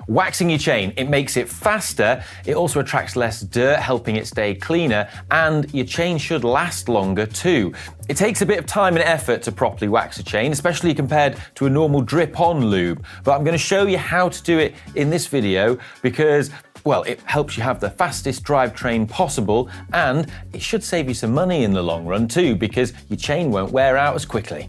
Waxing your chain, it makes it faster, it also attracts less dirt, helping it stay cleaner, and your chain should last longer too. It takes a bit of time and effort to properly wax a chain, especially compared to a normal drip-on lube, but I'm going to show you how to do it in this video because, well, it helps you have the fastest drivetrain possible, and it should save you some money in the long run too, because your chain won't wear out as quickly.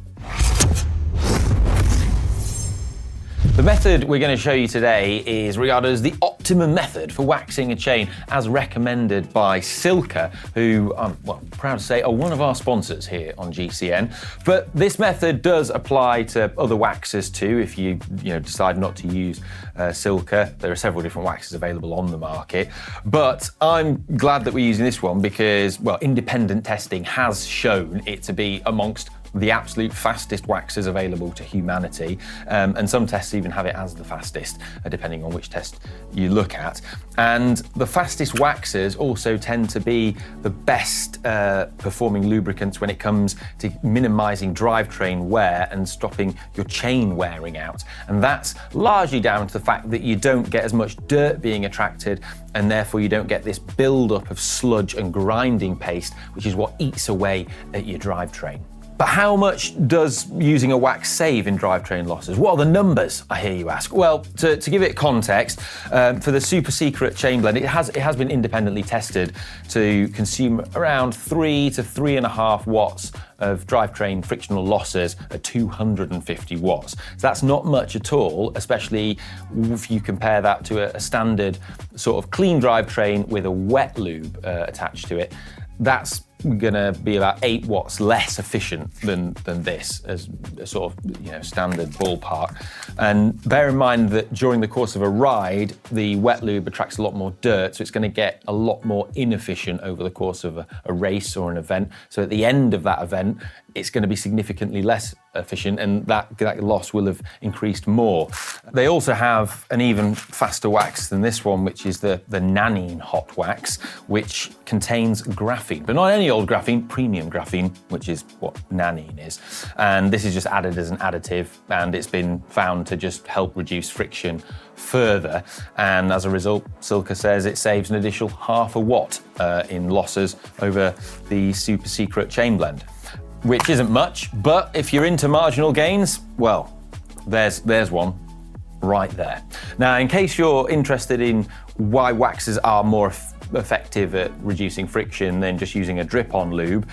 The method we're going to show you today is regarded as the optimum method for waxing a chain, as recommended by Silca, who I'm proud to say are one of our sponsors here on GCN. But this method does apply to other waxers too. If you decide not to use Silca, there are several different waxes available on the market. But I'm glad that we're using this one because, well, independent testing has shown it to be amongst the absolute fastest waxers available to humanity, and some tests even have it as the fastest, depending on which test you look at. And the fastest waxers also tend to be the best performing lubricants when it comes to minimizing drivetrain wear and stopping your chain wearing out. And that's largely down to the fact that you don't get as much dirt being attracted, and therefore you don't get this build-up of sludge and grinding paste, which is what eats away at your drivetrain. But how much does using a wax save in drivetrain losses? What are the numbers, I hear you ask? Well, to give it context, for the super secret chain blend, it has been independently tested to consume around 3 to 3.5 watts of drivetrain frictional losses at 250 watts. So that's not much at all, especially if you compare that to a standard sort of clean drivetrain with a wet lube attached to it. That's gonna be about 8 watts less efficient than this as a sort of standard ballpark. And bear in mind that during the course of a ride, the wet lube attracts a lot more dirt, so it's gonna get a lot more inefficient over the course of a race or an event. So at the end of that event, it's gonna be significantly less efficient, and that loss will have increased more. They also have an even faster wax than this one, which is the nanine hot wax, which contains graphene, but not any old graphene, premium graphene, which is what nanine is. And this is just added as an additive, and it's been found to just help reduce friction further. And as a result, Silca says it saves an additional 0.5 watt in losses over the super secret chain blend, which isn't much, but if you're into marginal gains, well, there's one right there. Now, in case you're interested in why waxes are more effective at reducing friction than just using a drip-on lube,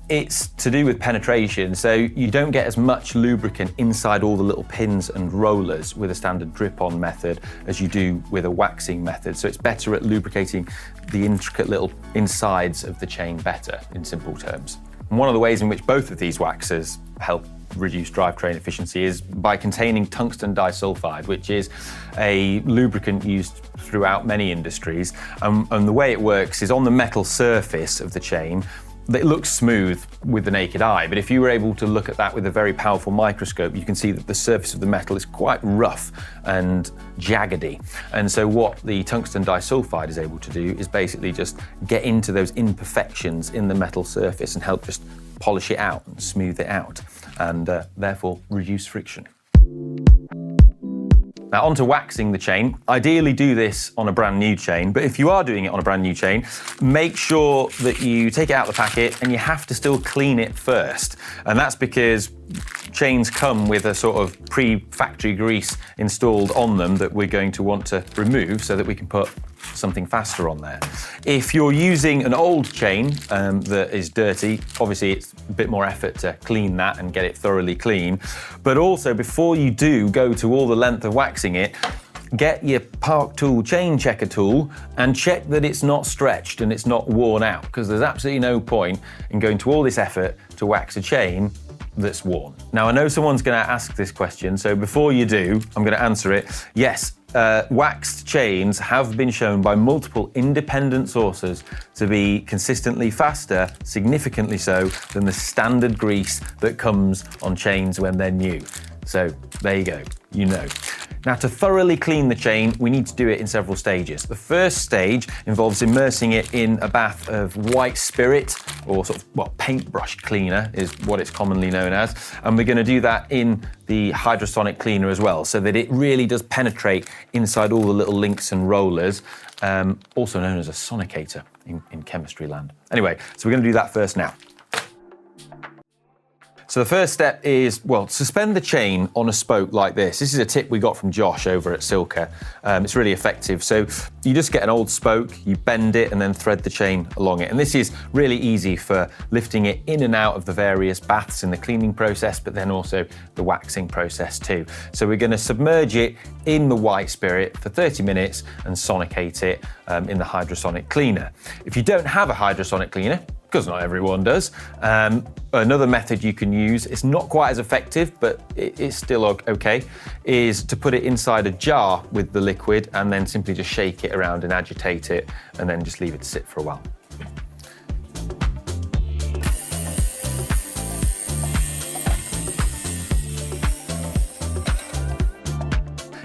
it's to do with penetration. So you don't get as much lubricant inside all the little pins and rollers with a standard drip-on method as you do with a waxing method. So it's better at lubricating the intricate little insides of the chain better, in simple terms. And one of the ways in which both of these waxes help reduce drivetrain efficiency is by containing tungsten disulfide, which is a lubricant used throughout many industries. And the way it works is on the metal surface of the chain, it looks smooth with the naked eye, but if you were able to look at that with a very powerful microscope, you can see that the surface of the metal is quite rough and jaggedy. And so what the tungsten disulfide is able to do is basically just get into those imperfections in the metal surface and help just polish it out and smooth it out, and therefore reduce friction. Now, on to waxing the chain. Ideally do this on a brand new chain, but if you are doing it on a brand new chain, make sure that you take it out of the packet and you have to still clean it first. And that's because chains come with a sort of pre-factory grease installed on them that we're going to want to remove so that we can put something faster on there. If you're using an old chain that is dirty, obviously it's a bit more effort to clean that and get it thoroughly clean. But also, before you do go to all the length of waxing it, get your Park Tool chain checker tool and check that it's not stretched and it's not worn out, because there's absolutely no point in going to all this effort to wax a chain that's worn. Now, I know someone's going to ask this question, so before you do, I'm going to answer it. Yes, waxed chains have been shown by multiple independent sources to be consistently faster, significantly so, than the standard grease that comes on chains when they're new. So there you go, you know. Now, to thoroughly clean the chain, we need to do it in several stages. The first stage involves immersing it in a bath of white spirit, or paintbrush cleaner is what it's commonly known as. And we're going to do that in the hydrosonic cleaner as well, so that it really does penetrate inside all the little links and rollers, also known as a sonicator in chemistry land. Anyway, so we're going to do that first now. So the first step is, suspend the chain on a spoke like this. This is a tip we got from Josh over at Silka. It's really effective. So you just get an old spoke, you bend it and then thread the chain along it. And this is really easy for lifting it in and out of the various baths in the cleaning process, but then also the waxing process too. So we're going to submerge it in the white spirit for 30 minutes and sonicate it in the hydrosonic cleaner. If you don't have a hydrosonic cleaner, because not everyone does. Another method you can use, it's not quite as effective, but it's still okay, is to put it inside a jar with the liquid and then simply just shake it around and agitate it and then just leave it to sit for a while.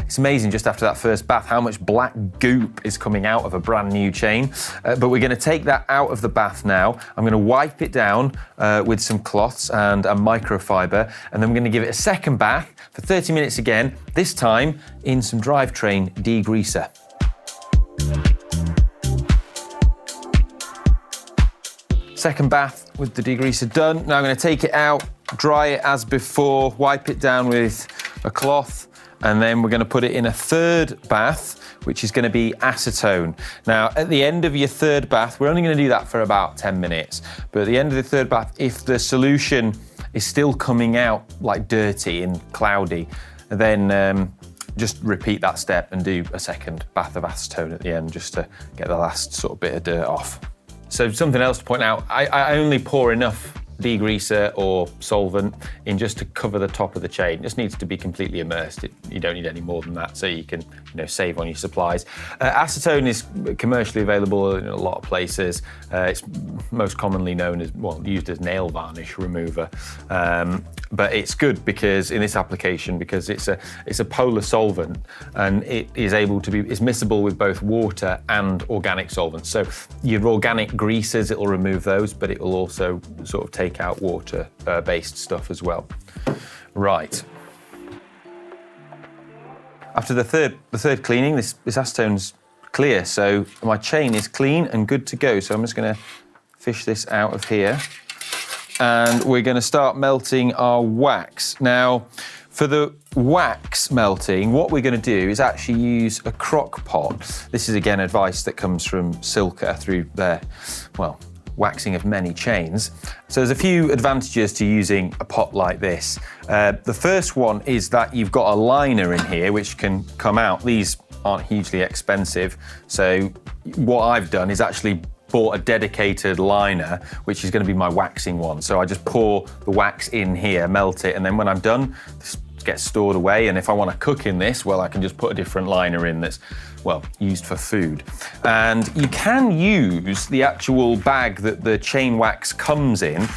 It's amazing just after that first bath how much black goop is coming out of a brand new chain. But we're going to take that out of the bath now. I'm going to wipe it down with some cloths and a microfiber, and then we're going to give it a second bath for 30 minutes again, this time in some drivetrain degreaser. Second bath with the degreaser done. Now I'm going to take it out, dry it as before, wipe it down with a cloth, and then we're going to put it in a third bath, which is going to be acetone. Now, at the end of your third bath, we're only going to do that for about 10 minutes, but at the end of the third bath, if the solution is still coming out like dirty and cloudy, then just repeat that step and do a second bath of acetone at the end, just to get the last sort of bit of dirt off. So something else to point out, I only pour enough degreaser or solvent in just to cover the top of the chain. It just needs to be completely immersed. You don't need any more than that, so you can save on your supplies. Acetone is commercially available in a lot of places. It's most commonly known as, used as nail varnish remover. But it's good because in this application, because it's a polar solvent and it is able to be, it's miscible with both water and organic solvents. So your organic greases, it'll remove those, but it will also sort of take out water-based stuff as well. Right. After the third cleaning, this acetone's clear, so my chain is clean and good to go. So I'm just going to fish this out of here, and we're going to start melting our wax. Now, for the wax melting, what we're going to do is actually use a crock pot. This is again advice that comes from Silka through their, waxing of many chains. So there's a few advantages to using a pot like this. The first one is that you've got a liner in here which can come out. These aren't hugely expensive. So what I've done is actually bought a dedicated liner, which is going to be my waxing one. So I just pour the wax in here, melt it, and then when I'm done, this gets stored away. And if I want to cook in this, I can just put a different liner in that's used for food. And you can use the actual bag that the chain wax comes in,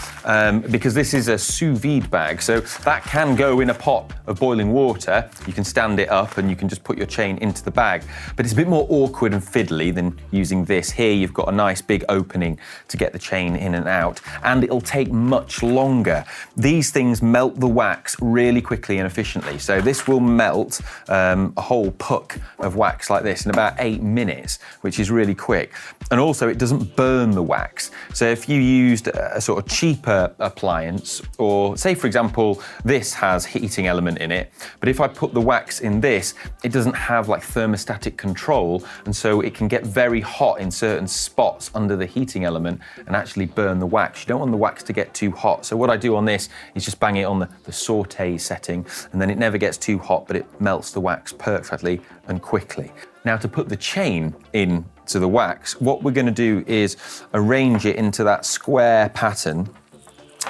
because this is a sous vide bag, so that can go in a pot of boiling water. You can stand it up and you can just put your chain into the bag, but it's a bit more awkward and fiddly than using this. Here you've got a nice big opening to get the chain in and out, and it'll take much longer. These things melt the wax really quickly and efficiently, so this will melt a whole puck of wax like this in about 8 minutes, which is really quick. And also it doesn't burn the wax. So if you used a sort of cheaper appliance, or say for example, this has heating element in it, but if I put the wax in this, it doesn't have like thermostatic control, and so it can get very hot in certain spots under the heating element and actually burn the wax. You don't want the wax to get too hot. So what I do on this is just bang it on the saute setting, and then it never gets too hot, but it melts the wax perfectly and quickly. Now, to put the chain into the wax, what we're going to do is arrange it into that square pattern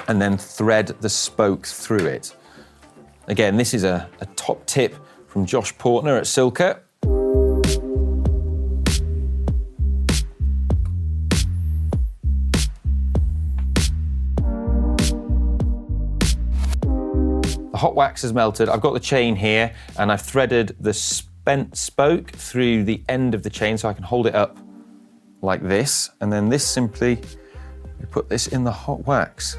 and then thread the spoke through it. Again, this is a top tip from Josh Portner at Silka. The hot wax has melted. I've got the chain here and I've threaded the spent spoke through the end of the chain so I can hold it up like this. And then this simply, we put this in the hot wax.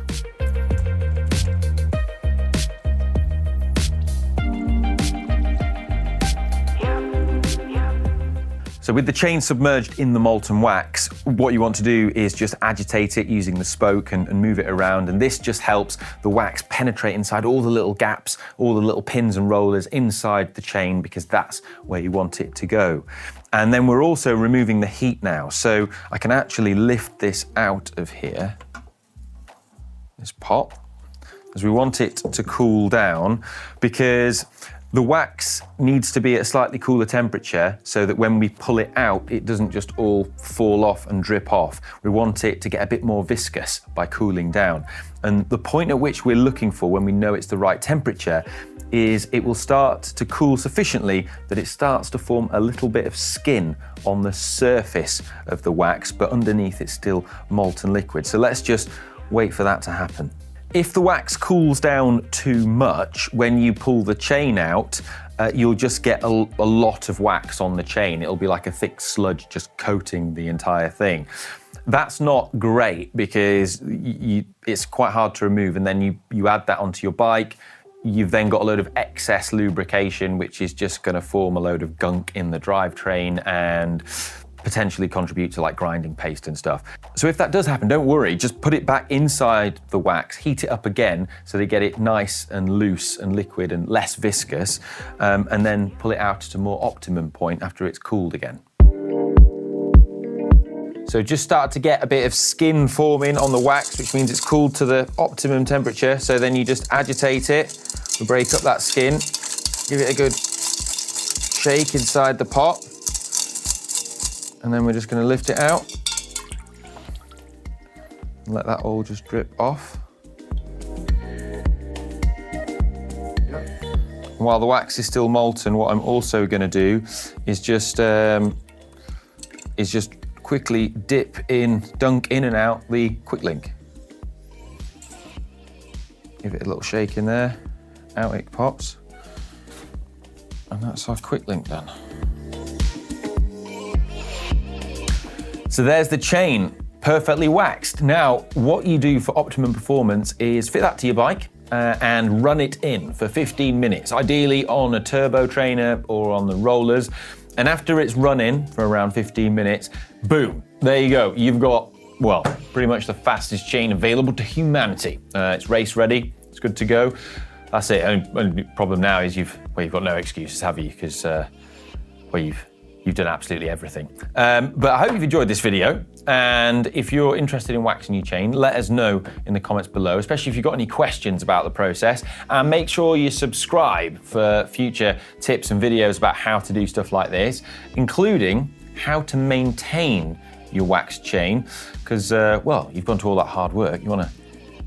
So with the chain submerged in the molten wax, what you want to do is just agitate it using the spoke and move it around. And this just helps the wax penetrate inside all the little gaps, all the little pins and rollers inside the chain, because that's where you want it to go. And then we're also removing the heat now. So I can actually lift this out of here, this pot, as we want it to cool down, because the wax needs to be at a slightly cooler temperature so that when we pull it out, it doesn't just all fall off and drip off. We want it to get a bit more viscous by cooling down. And the point at which we're looking for when we know it's the right temperature is it will start to cool sufficiently that it starts to form a little bit of skin on the surface of the wax, but underneath it's still molten liquid. So let's just wait for that to happen. If the wax cools down too much, when you pull the chain out, you'll just get a lot of wax on the chain. It'll be like a thick sludge just coating the entire thing. That's not great because it's quite hard to remove, and then you add that onto your bike. You've then got a load of excess lubrication, which is just going to form a load of gunk in the drivetrain and potentially contribute to like grinding paste and stuff. So if that does happen, don't worry, just put it back inside the wax, heat it up again so they get it nice and loose and liquid and less viscous, and then pull it out at a more optimum point after it's cooled again. So just start to get a bit of skin forming on the wax, which means it's cooled to the optimum temperature. So then you just agitate it, break up that skin, give it a good shake inside the pot. And then we're just going to lift it out and let that all just drip off. And while the wax is still molten, what I'm also going to do is just quickly dunk in and out the quick link. Give it a little shake in there, out it pops, and that's our quick link done. So there's the chain, perfectly waxed. Now, what you do for optimum performance is fit that to your bike and run it in for 15 minutes, ideally on a turbo trainer or on the rollers. And after it's run in for around 15 minutes, boom, there you go. You've got, well, pretty much the fastest chain available to humanity. It's race ready, it's good to go. That's it. Only problem now is you've got no excuses, have you? Because, you've done absolutely everything. But I hope you've enjoyed this video. And if you're interested in waxing your chain, let us know in the comments below, especially if you've got any questions about the process. And make sure you subscribe for future tips and videos about how to do stuff like this, including how to maintain your wax chain. Because, well, you've gone to all that hard work. You want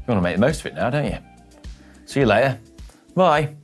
to make the most of it now, don't you? See you later. Bye.